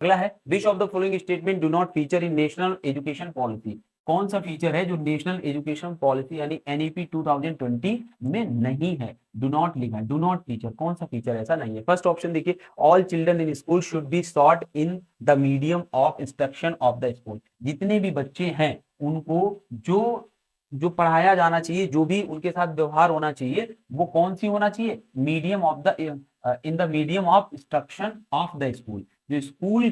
अगला है which of the following statement do not feature in national education policy. कौन सा फीचर है जो नेशनल एजुकेशन पॉलिसी यानी एनईपी 2020 में नहीं है। डू नॉट लिखा है, डू नॉट फीचर, कौन सा फीचर ऐसा नहीं है। फर्स्ट ऑप्शन देखिए, all children in school should be taught in the medium of instruction of the school. जितने भी बच्चे हैं उनको जो जो पढ़ाया जाना चाहिए, जो भी उनके साथ व्यवहार होना चाहिए, वो कौन सी होना चाहिए, medium of the in the medium of instruction of the school. जो स्कूल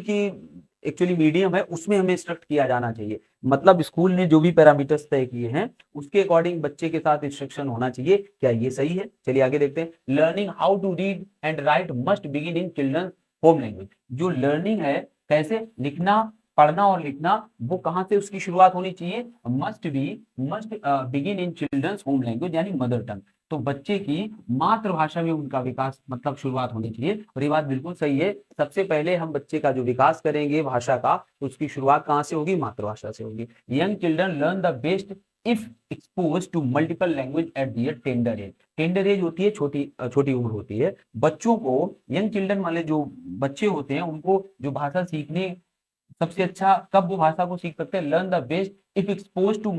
की एक्चुअली मीडियम है उसमें हमें इंस्ट्रक्ट किया जाना चाहिए। मतलब स्कूल ने जो भी पैरामीटर्स तय किए हैं उसके अकॉर्डिंग बच्चे के साथ इंस्ट्रक्शन होना चाहिए। क्या ये सही है? चलिए आगे देखते हैं। Learning how to read and write must begin in children home language. जो लर्निंग है, कैसे लिखना, पढ़ना और लिखना, वो कहां से उसकी शुरुआत होनी चाहिए, must begin in childrens home language यानी मदर टंग। तो बच्चे की मातृभाषा में उनका विकास मतलब शुरुआत होनी चाहिए। और ये बात बिल्कुल सही है, सबसे पहले हम बच्चे का जो विकास करेंगे भाषा का, तो उसकी शुरुआत कहां से होगी, मातृभाषा से होगी। Young children learn the best if expose to multiple language at their tender age. Tender age होती है छोटी उम्र होती है। बच्चों को, यंग चिल्ड्रन वाले जो बच्चे होते हैं, उनको जो भाषा सीखने सबसे अच्छा कब वो भाषा को सीख सकते हैं, learn the best if expose to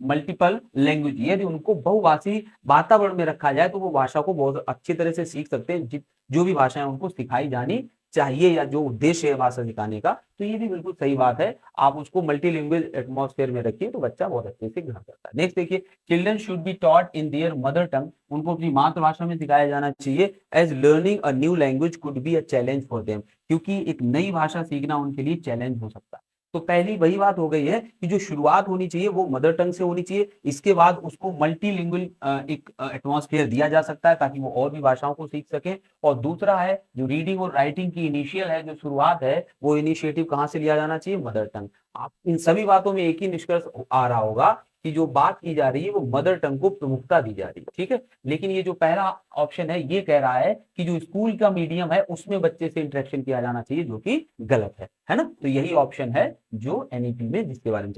multiple language. यदि उनको बहुभाषी वातावरण में रखा जाए तो वो भाषा को बहुत अच्छी तरह से सीख सकते हैं। जो भी भाषाएं उनको सिखाई जानी चाहिए या जो उद्देश्य है भाषा सिखाने का, तो ये भी बिल्कुल सही बात है। आप उसको मल्टी लैंग्वेज एटमॉस्फेयर में रखिए तो बच्चा बहुत अच्छे से ग्रहण करता है। नेक्स्ट देखिए, children should be taught in their mother tongue. उनको अपनी मातृभाषा में सिखाया जाना चाहिए। As learning a new language could be a challenge for them. क्योंकि एक नई भाषा सीखना उनके लिए चैलेंज हो सकता है। तो पहली वही बात हो गई है कि जो शुरुआत होनी चाहिए वो मदर टंग से होनी चाहिए। इसके बाद उसको मल्टी लिंगुअल एक एटमॉस्फेयर दिया जा सकता है ताकि वो और भी भाषाओं को सीख सके। और दूसरा है जो रीडिंग और राइटिंग की इनिशियल है, जो शुरुआत है, वो इनिशिएटिव कहाँ से लिया जाना चाहिए, मदर टंग। आप इन सभी बातों में एक ही निष्कर्ष आ रहा होगा कि जो बात की जा रही है वो मदर टंग को प्रमुखता दी जा रही है, ठीक है। लेकिन ये जो पहला ऑप्शन है ये कह रहा है कि जो स्कूल का मीडियम है उसमें बच्चे से इंटरेक्शन किया जाना चाहिए, जो कि गलत है ना। तो यही ऑप्शन है जो एनईपी में जिसके बारे में